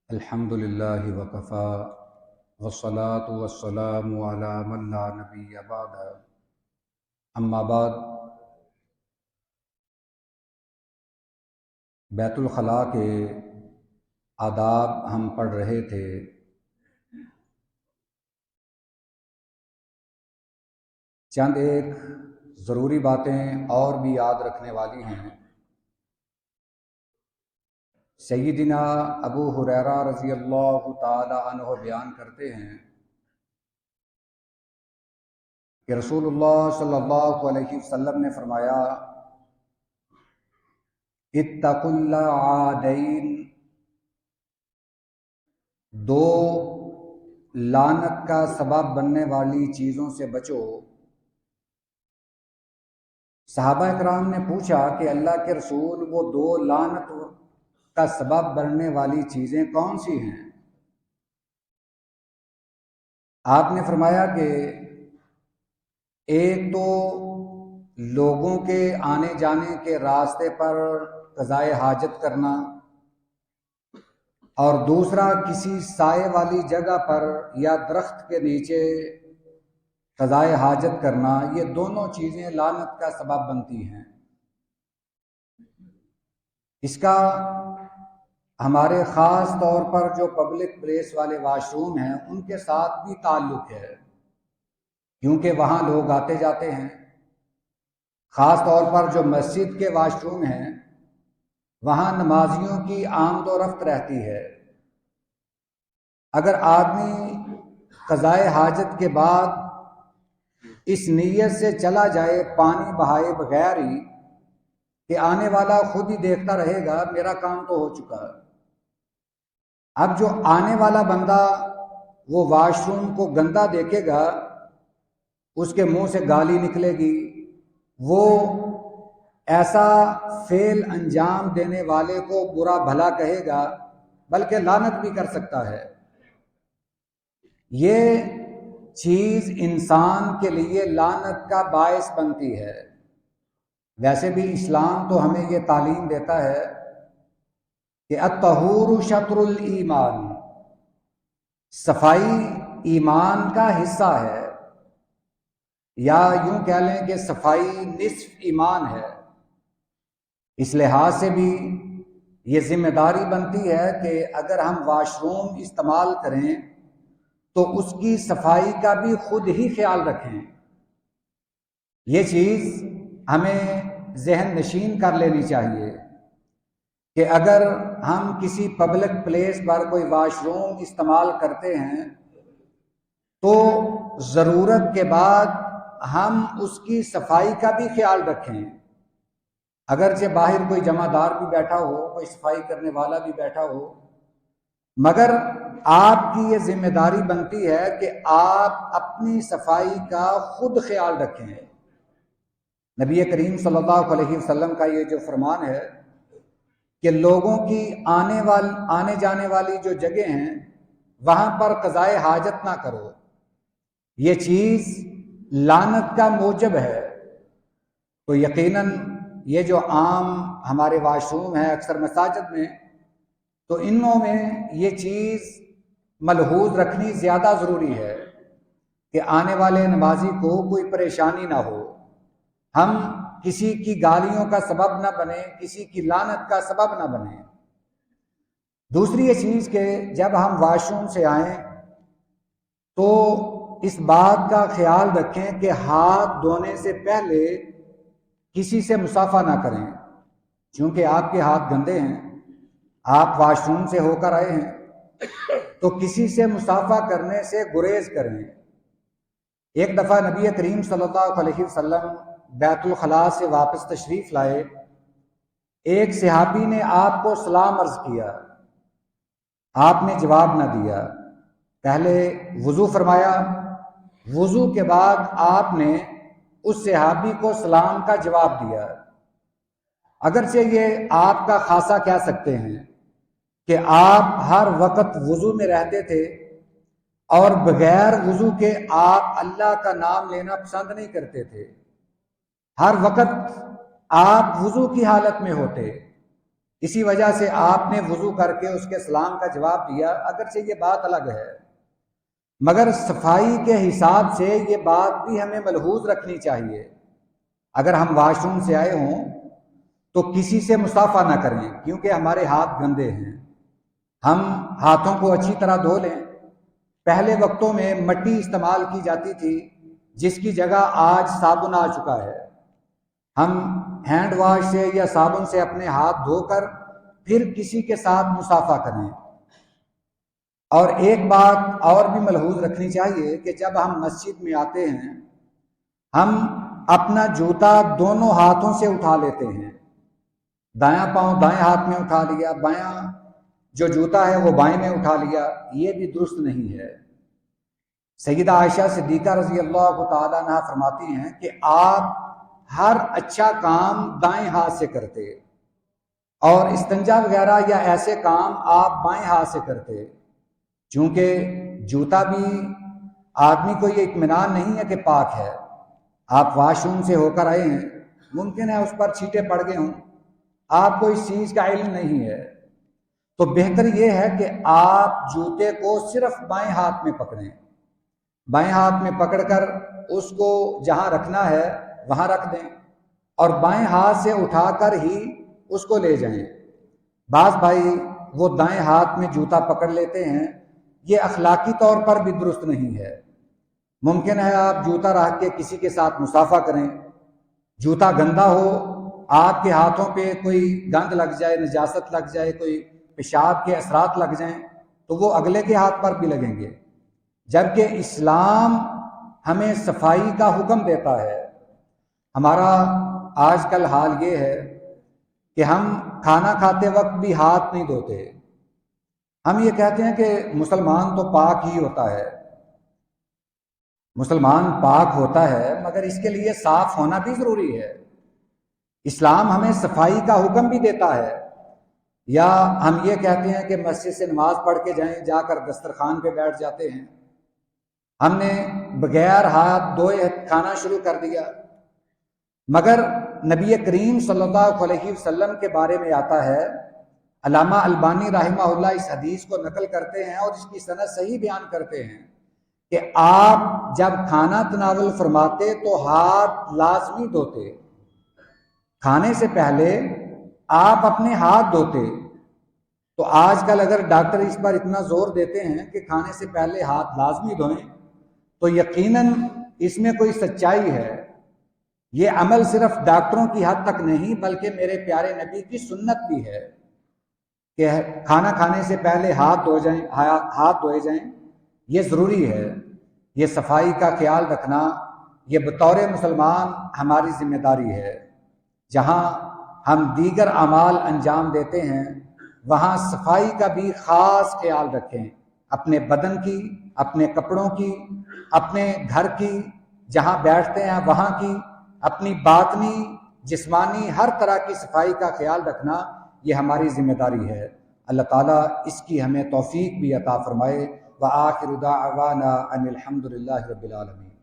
الحمد للہ وکفا والصلاة والسلام علی من لا نبی بعد اما بعد۔ بیت الخلاء کے آداب ہم پڑھ رہے تھے۔ چند ایک ضروری باتیں اور بھی یاد رکھنے والی ہیں۔ سیدنا ابو ہریرہ رضی اللہ تعالی عنہ بیان کرتے ہیں کہ رسول اللہ صلی اللہ علیہ وسلم نے فرمایا، اتقوا اللعادین، دو لعنت کا سبب بننے والی چیزوں سے بچو۔ صحابہ کرام نے پوچھا کہ اللہ کے رسول، وہ دو لعنت کا سبب بننے والی چیزیں کون سی ہیں؟ آپ نے فرمایا کہ ایک تو لوگوں کے آنے جانے کے راستے پر قضائے حاجت کرنا، اور دوسرا کسی سائے والی جگہ پر یا درخت کے نیچے قضائے حاجت کرنا۔ یہ دونوں چیزیں لعنت کا سبب بنتی ہیں۔ اس کا ہمارے خاص طور پر جو پبلک پلیس والے واش روم ہیں ان کے ساتھ بھی تعلق ہے، کیونکہ وہاں لوگ آتے جاتے ہیں۔ خاص طور پر جو مسجد کے واش روم ہیں وہاں نمازیوں کی آمد و رفت رہتی ہے۔ اگر آدمی قضائے حاجت کے بعد اس نیت سے چلا جائے پانی بہائے بغیر ہی کہ آنے والا خود ہی دیکھتا رہے گا، میرا کام تو ہو چکا ہے، اب جو آنے والا بندہ وہ واش روم کو گندا دیکھے گا، اس کے منہ سے گالی نکلے گی، وہ ایسا فعل انجام دینے والے کو برا بھلا کہے گا، بلکہ لعنت بھی کر سکتا ہے۔ یہ چیز انسان کے لیے لعنت کا باعث بنتی ہے۔ ویسے بھی اسلام تو ہمیں یہ تعلیم دیتا ہے کہ الطہور شطر الایمان، صفائی ایمان کا حصہ ہے، یا یوں کہہ لیں کہ صفائی نصف ایمان ہے۔ اس لحاظ سے بھی یہ ذمہ داری بنتی ہے کہ اگر ہم واش روم استعمال کریں تو اس کی صفائی کا بھی خود ہی خیال رکھیں۔ یہ چیز ہمیں ذہن نشین کر لینی چاہیے کہ اگر ہم کسی پبلک پلیس پر کوئی واش روم استعمال کرتے ہیں تو ضرورت کے بعد ہم اس کی صفائی کا بھی خیال رکھیں۔ اگرچہ باہر کوئی جمع دار بھی بیٹھا ہو، کوئی صفائی کرنے والا بھی بیٹھا ہو، مگر آپ کی یہ ذمہ داری بنتی ہے کہ آپ اپنی صفائی کا خود خیال رکھیں۔ نبی کریم صلی اللہ علیہ وسلم کا یہ جو فرمان ہے کہ لوگوں کی آنے جانے والی جو جگہ ہیں وہاں پر قضائے حاجت نہ کرو، یہ چیز لعنت کا موجب ہے۔ تو یقیناً یہ جو عام ہمارے واش روم ہیں اکثر مساجد میں، تو انہوں میں یہ چیز ملحوظ رکھنی زیادہ ضروری ہے کہ آنے والے نمازی کو کوئی پریشانی نہ ہو، ہم کسی کی گالیوں کا سبب نہ بنیں، کسی کی لعنت کا سبب نہ بنیں۔ دوسری یہ چیز کہ جب ہم واش روم سے آئیں تو اس بات کا خیال رکھیں کہ ہاتھ دھونے سے پہلے کسی سے مصافحہ نہ کریں، چونکہ آپ کے ہاتھ گندے ہیں، آپ واش روم سے ہو کر آئے ہیں، تو کسی سے مصافحہ کرنے سے گریز کریں۔ ایک دفعہ نبی کریم صلی اللہ علیہ وسلم بیت الخلاء سے واپس تشریف لائے، ایک صحابی نے آپ کو سلام عرض کیا، آپ نے جواب نہ دیا، پہلے وضو فرمایا، وضو کے بعد آپ نے اس صحابی کو سلام کا جواب دیا۔ اگرچہ یہ آپ کا خاصہ کہہ سکتے ہیں کہ آپ ہر وقت وضو میں رہتے تھے اور بغیر وضو کے آپ اللہ کا نام لینا پسند نہیں کرتے تھے، ہر وقت آپ وضو کی حالت میں ہوتے، اسی وجہ سے آپ نے وضو کر کے اس کے سلام کا جواب دیا، اگرچہ یہ بات الگ ہے، مگر صفائی کے حساب سے یہ بات بھی ہمیں ملحوظ رکھنی چاہیے۔ اگر ہم واش روم سے آئے ہوں تو کسی سے مصافحہ نہ کریں، کیونکہ ہمارے ہاتھ گندے ہیں۔ ہم ہاتھوں کو اچھی طرح دھو لیں۔ پہلے وقتوں میں مٹی استعمال کی جاتی تھی، جس کی جگہ آج صابن آ چکا ہے۔ ہم ہینڈ واش سے یا صابن سے اپنے ہاتھ دھو کر پھر کسی کے ساتھ مصافحہ کریں۔ اور ایک بات اور بھی ملحوظ رکھنی چاہیے کہ جب ہم مسجد میں آتے ہیں، ہم اپنا جوتا دونوں ہاتھوں سے اٹھا لیتے ہیں۔ دایاں پاؤں دائیں ہاتھ میں اٹھا لیا، بایاں جو جوتا ہے وہ بائیں میں اٹھا لیا، یہ بھی درست نہیں ہے۔ سیدہ عائشہ صدیقہ رضی اللہ تعالیٰ عنہا فرماتی ہیں کہ آپ ہر اچھا کام دائیں ہاتھ سے کرتے، اور استنجا وغیرہ یا ایسے کام آپ بائیں ہاتھ سے کرتے، چونکہ جوتا بھی آدمی کو یہ اطمینان نہیں ہے کہ پاک ہے۔ آپ واش روم سے ہو کر آئے ہیں، ممکن ہے اس پر چھینٹے پڑ گئے ہوں، آپ کو اس چیز کا علم نہیں ہے، تو بہتر یہ ہے کہ آپ جوتے کو صرف بائیں ہاتھ میں پکڑیں، بائیں ہاتھ میں پکڑ کر اس کو جہاں رکھنا ہے وہاں رکھ دیں، اور بائیں ہاتھ سے اٹھا کر ہی اس کو لے جائیں۔ بعض بھائی وہ دائیں ہاتھ میں جوتا پکڑ لیتے ہیں، یہ اخلاقی طور پر بھی درست نہیں ہے۔ ممکن ہے آپ جوتا رکھ کے کسی کے ساتھ مصافحہ کریں، جوتا گندا ہو، آپ کے ہاتھوں پہ کوئی گند لگ جائے، نجاست لگ جائے، کوئی پیشاب کے اثرات لگ جائیں تو وہ اگلے کے ہاتھ پر بھی لگیں گے، جبکہ اسلام ہمیں صفائی کا حکم دیتا ہے۔ ہمارا آج کل حال یہ ہے کہ ہم کھانا کھاتے وقت بھی ہاتھ نہیں دھوتے۔ ہم یہ کہتے ہیں کہ مسلمان تو پاک ہی ہوتا ہے، مسلمان پاک ہوتا ہے، مگر اس کے لیے صاف ہونا بھی ضروری ہے۔ اسلام ہمیں صفائی کا حکم بھی دیتا ہے۔ یا ہم یہ کہتے ہیں کہ مسجد سے نماز پڑھ کے جائیں، جا کر دسترخوان پہ بیٹھ جاتے ہیں، ہم نے بغیر ہاتھ دھوئے کھانا شروع کر دیا۔ مگر نبی کریم صلی اللہ علیہ وسلم کے بارے میں آتا ہے، علامہ البانی رحمہ اللہ اس حدیث کو نقل کرتے ہیں اور اس کی سند صحیح بیان کرتے ہیں کہ آپ جب کھانا تناول فرماتے تو ہاتھ لازمی دھوتے، کھانے سے پہلے آپ اپنے ہاتھ دھوتے۔ تو آج کل اگر ڈاکٹر اس پر اتنا زور دیتے ہیں کہ کھانے سے پہلے ہاتھ لازمی دھوئیں، تو یقیناً اس میں کوئی سچائی ہے۔ یہ عمل صرف ڈاکٹروں کی حد تک نہیں بلکہ میرے پیارے نبی کی سنت بھی ہے کہ کھانا کھانے سے پہلے ہاتھ دھوئے جائیں، یہ ضروری ہے۔ یہ صفائی کا خیال رکھنا یہ بطور مسلمان ہماری ذمہ داری ہے۔ جہاں ہم دیگر اعمال انجام دیتے ہیں وہاں صفائی کا بھی خاص خیال رکھیں، اپنے بدن کی، اپنے کپڑوں کی، اپنے گھر کی، جہاں بیٹھتے ہیں وہاں کی، اپنی باطنی جسمانی ہر طرح کی صفائی کا خیال رکھنا یہ ہماری ذمہ داری ہے۔ اللہ تعالیٰ اس کی ہمیں توفیق بھی عطا فرمائے۔ وآخر دعوانا ان الحمد للہ رب العالمین۔